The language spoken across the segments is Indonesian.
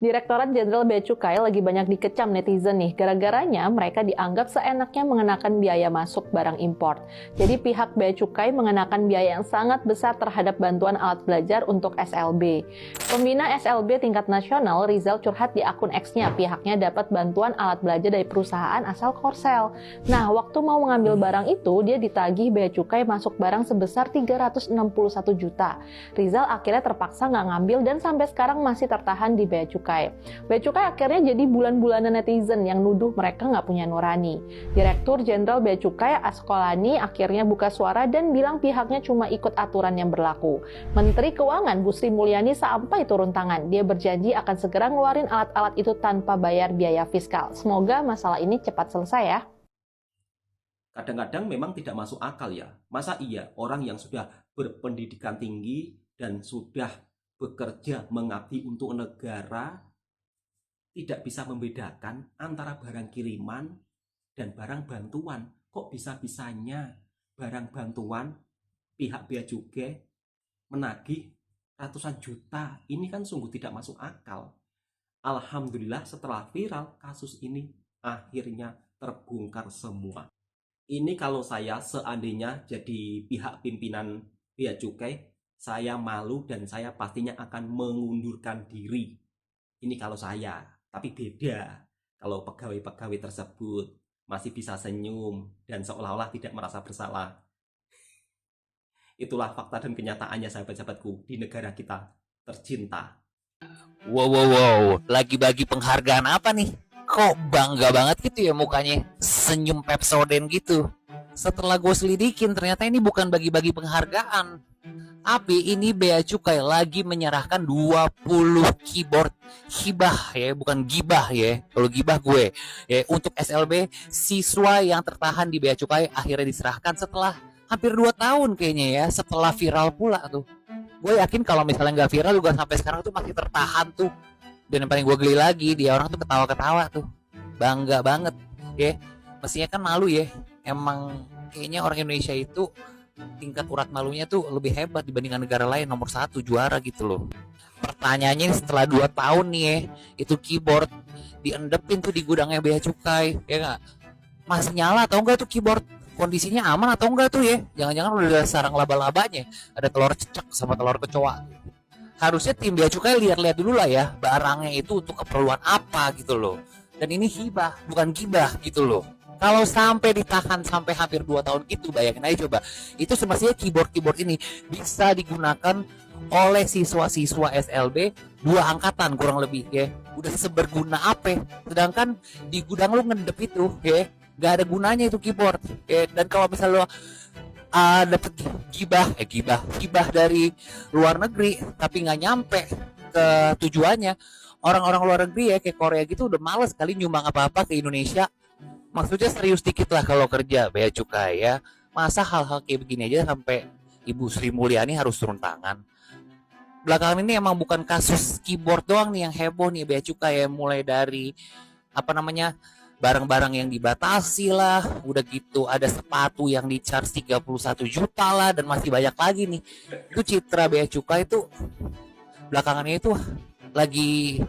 Direktorat Jenderal Bea Cukai lagi banyak dikecam netizen nih, gara-garanya mereka dianggap seenaknya mengenakan biaya masuk barang impor. Jadi pihak Bea Cukai mengenakan biaya yang sangat besar terhadap bantuan alat belajar untuk SLB. Pembina SLB tingkat nasional Rizal curhat di akun X-nya, pihaknya dapat bantuan alat belajar dari perusahaan asal Korsel. Nah, waktu mau mengambil barang itu, dia ditagih Bea Cukai masuk barang sebesar 361 juta. Rizal akhirnya terpaksa nggak ngambil dan sampai sekarang masih tertahan di Bea Cukai. Bea Cukai akhirnya jadi bulan-bulanan netizen yang nuduh mereka nggak punya nurani. Direktur Jenderal Bea Cukai Askolani akhirnya buka suara dan bilang pihaknya cuma ikut aturan yang berlaku. Menteri Keuangan Bu Sri Mulyani sampai turun tangan. Dia berjanji akan segera ngeluarin alat-alat itu tanpa bayar biaya fiskal. Semoga masalah ini cepat selesai ya. Kadang-kadang memang tidak masuk akal ya. Masa iya orang yang sudah berpendidikan tinggi dan sudah bekerja mengabdi untuk negara tidak bisa membedakan antara barang kiriman dan barang bantuan. Kok bisa-bisanya barang bantuan pihak bea cukai menagih ratusan juta? Ini kan sungguh tidak masuk akal. Alhamdulillah setelah viral kasus ini akhirnya terbongkar semua. Ini kalau saya seandainya jadi pihak pimpinan bea cukai, saya malu dan saya pastinya akan mengundurkan diri. Ini kalau saya, tapi beda kalau pegawai-pegawai tersebut masih bisa senyum dan seolah-olah tidak merasa bersalah. Itulah fakta dan kenyataannya sahabat-sahabatku di negara kita tercinta. Wow, lagi bagi penghargaan apa nih? Kok bangga banget gitu ya mukanya, senyum Pepsodent gitu. Setelah gue selidikin, ternyata ini bukan bagi-bagi penghargaan. Tapi ini Bea Cukai lagi menyerahkan 20 keyboard hibah ya, bukan gibah ya. Kalau gibah gue ya, untuk SLB siswa yang tertahan di Bea Cukai akhirnya diserahkan setelah hampir 2 tahun kayaknya ya, setelah viral pula tuh. Gue yakin kalau misalnya nggak viral juga sampai sekarang tuh masih tertahan tuh. Dan yang paling gue geli lagi, dia orang tuh ketawa-ketawa tuh, bangga banget ya. Mestinya kan malu ya, emang kayaknya orang Indonesia itu tingkat urat malunya tuh lebih hebat dibandingkan negara lain, nomor 1 juara gitu loh. Pertanyaannya setelah 2 tahun nih ya, itu keyboard diendepin tuh di gudangnya Bea Cukai ya nggak, masih nyala atau enggak tuh keyboard, kondisinya aman atau enggak tuh ya, jangan-jangan udah ada sarang laba-labanya, ada telur cecak sama telur kecoa. Harusnya tim bea cukai lihat-lihat dulu lah ya barangnya itu untuk keperluan apa gitu loh. Dan ini hibah bukan gibah gitu loh. Kalau sampai ditahan sampai hampir 2 tahun gitu, bayangin aja coba. Itu semestinya keyboard ini bisa digunakan oleh siswa-siswa SLB 2 angkatan kurang lebih ya. Udah seberguna apa? Sedangkan di gudang lu ngendep itu ya, gak ada gunanya itu keyboard ya. Dan kalau misalnya lo dapat gibah dari luar negeri tapi nggak nyampe ke tujuannya, orang-orang luar negeri ya kayak Korea gitu udah males kali nyumbang apa-apa ke Indonesia. Maksudnya serius dikit lah kalau kerja bea cukai ya. Masa hal-hal kayak begini aja sampai Ibu Sri Mulyani harus turun tangan. Belakangan ini emang bukan kasus keyboard doang nih yang heboh nih bea cukai ya, mulai dari apa namanya, barang-barang yang dibatasi lah, udah gitu ada sepatu yang di charge 31 juta lah, dan masih banyak lagi nih. Itu citra bea cukai itu belakangannya itu lagi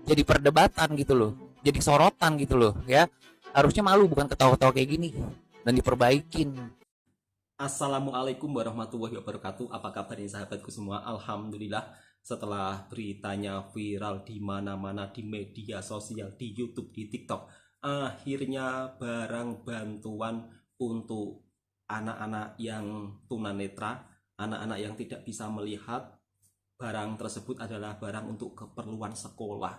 jadi perdebatan gitu loh, jadi sorotan gitu loh ya. Harusnya malu bukan ketawa-ketawa kayak gini dan diperbaikin. Assalamualaikum warahmatullahi wabarakatuh. Apa kabarnya sahabatku semua? Alhamdulillah setelah beritanya viral di mana-mana, di media sosial, di YouTube, di TikTok, akhirnya barang bantuan untuk anak-anak yang tunanetra, anak-anak yang tidak bisa melihat, barang tersebut adalah barang untuk keperluan sekolah.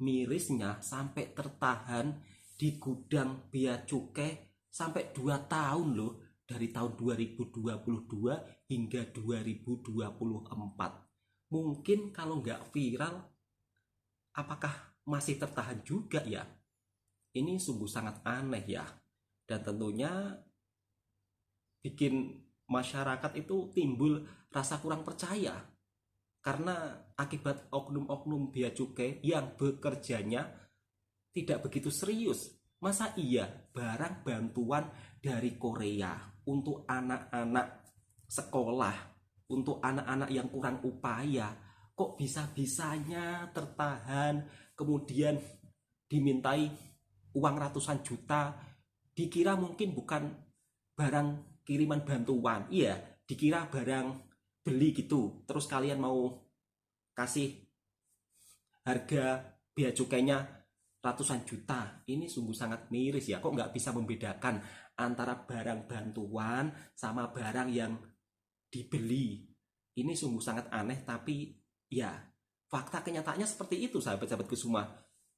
Mirisnya sampai tertahan di gudang bea cukai sampai 2 tahun loh, dari tahun 2022 hingga 2024. Mungkin kalau nggak viral, apakah masih tertahan juga ya? Ini sungguh sangat aneh ya. Dan tentunya bikin masyarakat itu timbul rasa kurang percaya. Karena akibat oknum-oknum bea cukai yang bekerjanya tidak begitu serius. Masa iya barang bantuan dari Korea untuk anak-anak sekolah, untuk anak-anak yang kurang upaya, kok bisa-bisanya tertahan, kemudian dimintai uang ratusan juta, dikira mungkin bukan barang kiriman bantuan, iya, dikira barang beli gitu. Terus kalian mau kasih harga bea cukainya ratusan juta. Ini sungguh sangat miris ya, kok nggak bisa membedakan antara barang bantuan sama barang yang dibeli. Ini sungguh sangat aneh, tapi ya fakta kenyataannya seperti itu sahabat-sahabatku semua.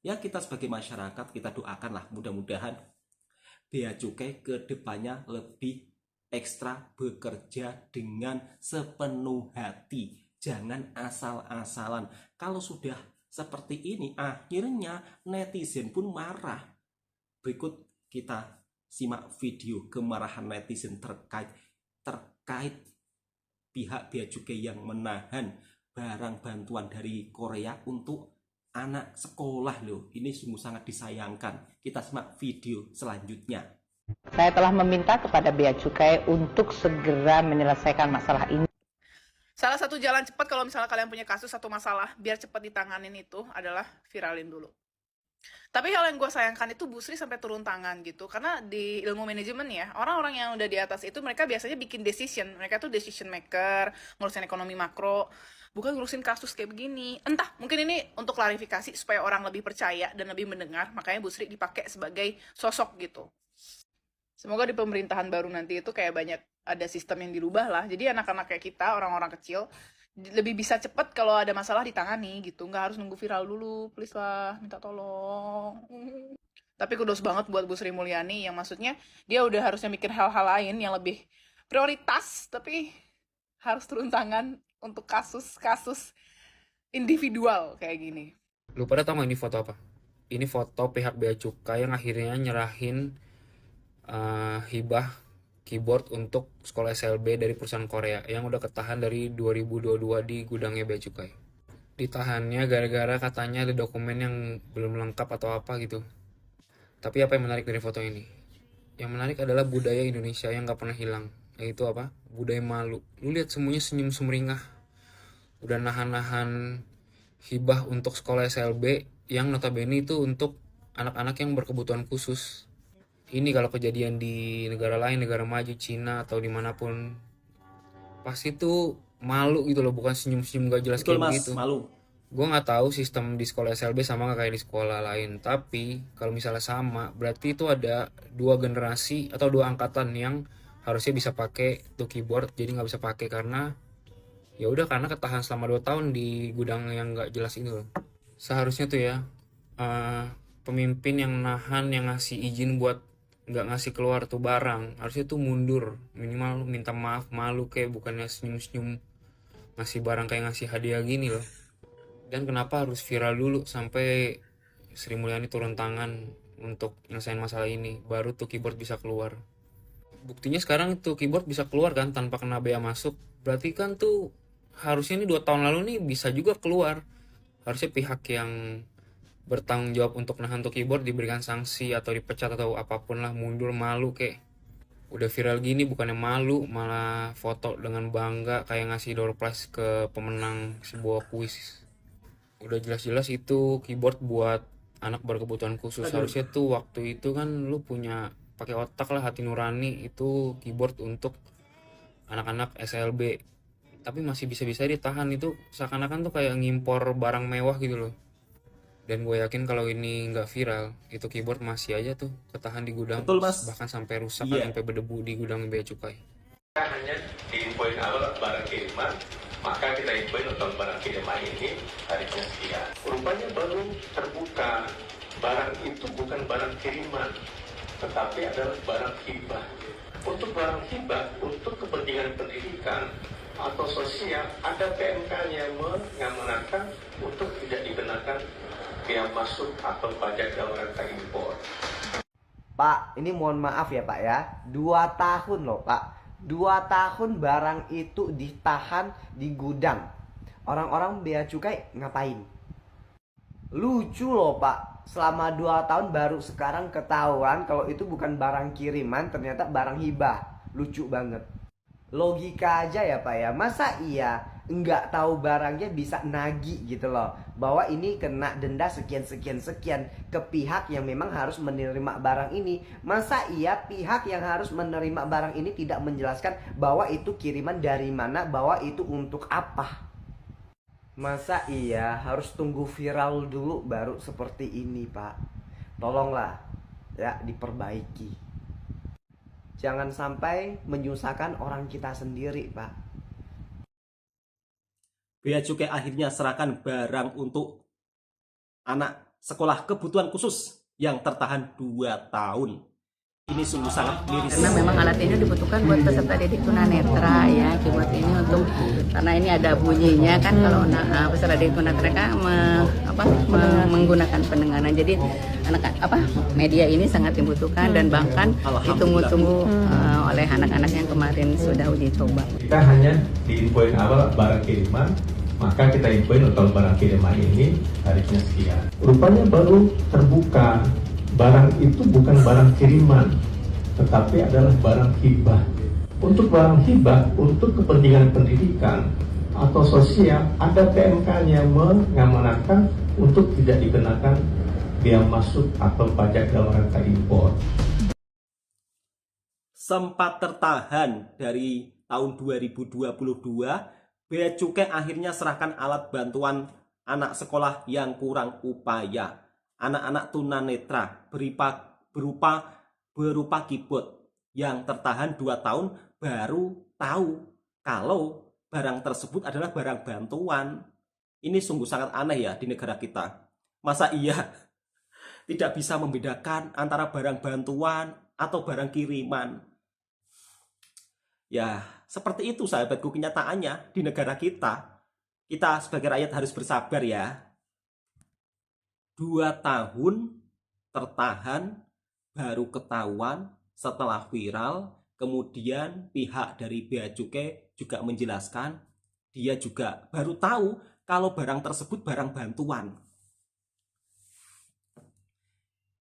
Ya kita sebagai masyarakat kita doakanlah mudah-mudahan bea cukai ke depannya lebih ekstra bekerja dengan sepenuh hati. Jangan asal-asalan. Kalau sudah seperti ini akhirnya netizen pun marah. Berikut kita simak video kemarahan netizen terkait pihak bea cukai yang menahan barang bantuan dari Korea untuk anak sekolah loh. Ini sungguh sangat disayangkan. Kita simak video selanjutnya. Saya telah meminta kepada Bea Cukai untuk segera menyelesaikan masalah ini. Salah satu jalan cepat kalau misalnya kalian punya kasus atau masalah biar cepat ditanganin itu adalah viralin dulu. Tapi hal yang gue sayangkan itu Bu Sri sampai turun tangan gitu. Karena di ilmu manajemen ya, orang-orang yang udah di atas itu mereka biasanya bikin decision. Mereka tuh decision maker, ngurusin ekonomi makro, bukan ngurusin kasus kayak begini. Entah, mungkin ini untuk klarifikasi supaya orang lebih percaya dan lebih mendengar. Makanya Bu Sri dipakai sebagai sosok gitu. Semoga di pemerintahan baru nanti itu kayak banyak ada sistem yang dirubah lah. Jadi anak-anak kayak kita, orang-orang kecil, lebih bisa cepat kalau ada masalah ditangani gitu. Nggak harus nunggu viral dulu, please lah, minta tolong. Tapi kudos banget buat Bu Sri Mulyani yang maksudnya dia udah harusnya mikir hal-hal lain yang lebih prioritas, tapi harus turun tangan untuk kasus-kasus individual kayak gini. Lu pada tau gak ini foto apa? Ini foto pihak Bea Cukai yang akhirnya nyerahin hibah keyboard untuk sekolah SLB dari perusahaan Korea yang udah ketahan dari 2022 di gudangnya Bea Cukai. Ditahannya gara-gara katanya ada dokumen yang belum lengkap atau apa gitu. Tapi apa yang menarik dari foto ini? Yang menarik adalah budaya Indonesia yang gak pernah hilang. Yaitu apa? Budaya malu. Lu lihat semuanya senyum sumringah. Udah nahan-nahan hibah untuk sekolah SLB yang notabene itu untuk anak-anak yang berkebutuhan khusus. Ini kalau kejadian di negara lain, negara maju, Cina atau dimanapun, pasti tuh malu gitu loh, bukan senyum-senyum gak jelas. Betul, kayak Mas, gitu. malu. Gue nggak tahu sistem di sekolah SLB sama nggak kayak di sekolah lain, tapi kalau misalnya sama, berarti itu ada dua generasi atau dua angkatan yang harusnya bisa pakai tuh keyboard, jadi nggak bisa pakai karena ya udah karena ketahan selama 2 tahun di gudang yang nggak jelas itu loh. Seharusnya tuh ya pemimpin yang nahan, yang ngasih izin buat nggak ngasih keluar tuh barang, harusnya tuh mundur, minimal minta maaf, malu kayak, bukannya senyum-senyum ngasih barang kayak ngasih hadiah gini loh. Dan kenapa harus viral dulu sampai Sri Mulyani turun tangan untuk nyelesain masalah ini, baru tuh keyboard bisa keluar. Buktinya sekarang itu keyboard bisa keluar kan tanpa kena bea masuk, berarti kan tuh harusnya ini 2 tahun lalu nih bisa juga keluar. Harusnya pihak yang bertanggung jawab untuk nahan tuh keyboard diberikan sanksi atau dipecat atau apapun lah, mundur, malu kayak. Udah viral gini bukannya malu, malah foto dengan bangga kayak ngasih door prize ke pemenang sebuah kuis. Udah jelas-jelas itu keyboard buat anak berkebutuhan khusus. Harusnya tuh waktu itu kan lu punya pakai otak lah, hati nurani, itu keyboard untuk anak-anak SLB. Tapi masih bisa-bisa ditahan, itu seakan-akan tuh kayak ngimpor barang mewah gitu loh. Dan gue yakin kalau ini nggak viral, itu keyboard masih aja tuh ketahan di gudang. Betul, Mas. Bahkan sampai rusak, Iya. sampai berdebu di gudang Bea Cukai. Hanya diinfoin awal barang kiriman, maka kita infoin untuk barang kiriman ini tarifnya sekian. Rupanya baru terbuka, barang itu bukan barang kiriman, tetapi adalah barang hibah. Untuk barang hibah, untuk kepentingan pendidikan atau sosial, ada PMK-nya mengamanatkan untuk tidak dikenakan biaya masuk atau pajak dalam rangka impor. Pak, ini mohon maaf ya Pak ya, 2 tahun loh Pak, 2 tahun barang itu ditahan di gudang. Orang-orang bea cukai ngapain? Lucu loh Pak, selama 2 tahun baru sekarang ketahuan kalau itu bukan barang kiriman, ternyata barang hibah. Lucu banget. Logika aja ya Pak ya, masa iya nggak tahu barangnya bisa nagih gitu loh, bahwa ini kena denda sekian sekian sekian ke pihak yang memang harus menerima barang ini. Masa iya pihak yang harus menerima barang ini tidak menjelaskan bahwa itu kiriman dari mana, bahwa itu untuk apa? Masa iya harus tunggu viral dulu baru seperti ini, Pak? Tolonglah ya diperbaiki. Jangan sampai menyusahkan orang kita sendiri, Pak. Bea Cukai akhirnya serahkan barang untuk anak sekolah kebutuhan khusus yang tertahan 2 tahun. Ini sungguh sangat miris. Karena memang alat ini dibutuhkan buat peserta didik tunanetra ya, keyboard ini untuk karena ini ada bunyinya kan kalau peserta didik tunanetra kan menggunakan pendengaran. Jadi media ini sangat dibutuhkan dan bahkan ditunggu-tunggu oleh anak-anak yang kemarin sudah uji coba. Kita hanya diinfoin awal barang kiriman, maka kita infoin total barang kiriman ini tarifnya sekian. Rupanya baru terbuka, barang itu bukan barang kiriman, tetapi adalah barang hibah. Untuk barang hibah, untuk kepentingan pendidikan atau sosial, ada PMK-nya mengamanatkan untuk tidak dikenakan biaya masuk atau pajak dalam rangka impor. Sempat tertahan dari tahun 2022, Bea Cukai akhirnya serahkan alat bantuan anak sekolah yang kurang upaya. Anak-anak tunanetra berupa keyboard yang tertahan 2 tahun baru tahu kalau barang tersebut adalah barang bantuan. Ini sungguh sangat aneh ya di negara kita. Masa iya tidak bisa membedakan antara barang bantuan atau barang kiriman? Ya, seperti itu sahabatku kenyataannya di negara kita. Kita sebagai rakyat harus bersabar ya. 2 tahun tertahan, baru ketahuan setelah viral, kemudian pihak dari Bea Cukai juga menjelaskan, dia juga baru tahu kalau barang tersebut barang bantuan.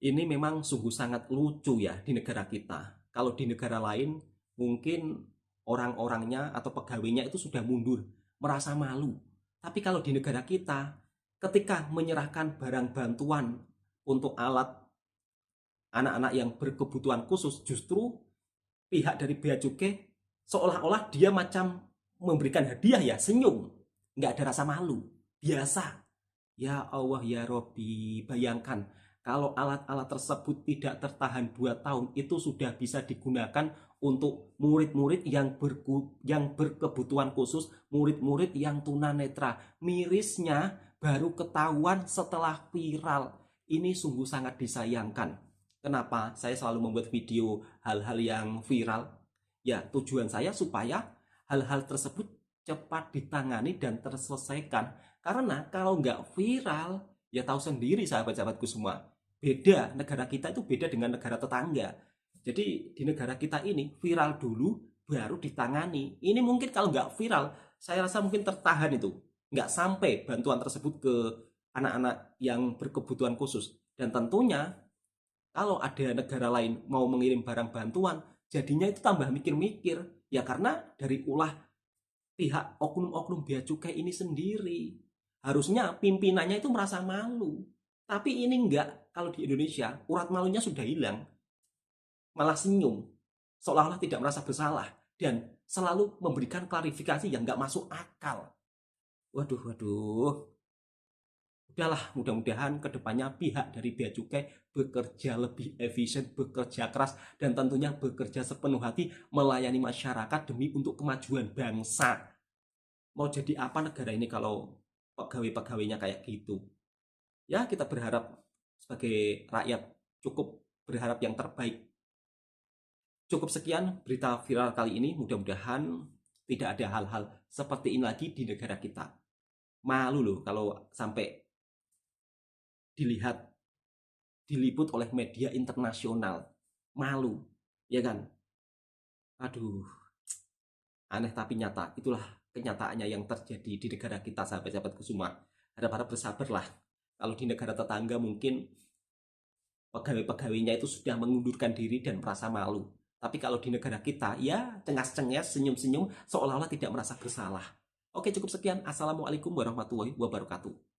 Ini memang sungguh sangat lucu ya di negara kita. Kalau di negara lain mungkin orang-orangnya atau pegawainya itu sudah mundur, merasa malu. Tapi kalau di negara kita, ketika menyerahkan barang bantuan untuk alat anak-anak yang berkebutuhan khusus, justru pihak dari Bea Cukai seolah-olah dia macam memberikan hadiah ya, senyum. Nggak ada rasa malu, biasa. Ya Allah ya Robbi, bayangkan kalau alat-alat tersebut tidak tertahan 2 tahun, itu sudah bisa digunakan untuk murid-murid yang berkebutuhan khusus, murid-murid yang tunanetra. Mirisnya baru ketahuan setelah viral. Ini sungguh sangat disayangkan. Kenapa saya selalu membuat video hal-hal yang viral? Ya, tujuan saya supaya hal-hal tersebut cepat ditangani dan terselesaikan. Karena kalau nggak viral, ya tahu sendiri sahabat-sahabatku semua, beda, negara kita itu beda dengan negara tetangga. Jadi di negara kita ini viral dulu baru ditangani. Ini mungkin kalau nggak viral, saya rasa mungkin tertahan itu. Nggak sampai bantuan tersebut ke anak-anak yang berkebutuhan khusus. Dan tentunya kalau ada negara lain mau mengirim barang bantuan, jadinya itu tambah mikir-mikir. Ya karena dari ulah pihak oknum-oknum Bea Cukai ini sendiri. Harusnya pimpinannya itu merasa malu. Tapi ini enggak. Kalau di Indonesia, urat malunya sudah hilang. Malah senyum. Seolah-olah tidak merasa bersalah. Dan selalu memberikan klarifikasi yang enggak masuk akal. Waduh. Udahlah, mudah-mudahan kedepannya pihak dari Bea Cukai bekerja lebih efisien, bekerja keras, dan tentunya bekerja sepenuh hati melayani masyarakat demi untuk kemajuan bangsa. Mau jadi apa negara ini kalau pegawai-pegawainya kayak gitu? Ya, kita berharap sebagai rakyat cukup berharap yang terbaik. Cukup sekian berita viral kali ini. Mudah-mudahan tidak ada hal-hal seperti ini lagi di negara kita. Malu loh kalau sampai diliput oleh media internasional. Malu, ya kan? Aduh, aneh tapi nyata. Itulah kenyataannya yang terjadi di negara kita, sahabat-sahabatku semua. Harap-harap bersabarlah. Kalau di negara tetangga mungkin pegawai-pegawainya itu sudah mengundurkan diri dan merasa malu. Tapi kalau di negara kita, ya cengas-cengas, senyum-senyum, seolah-olah tidak merasa bersalah. Oke, cukup sekian. Assalamualaikum warahmatullahi wabarakatuh.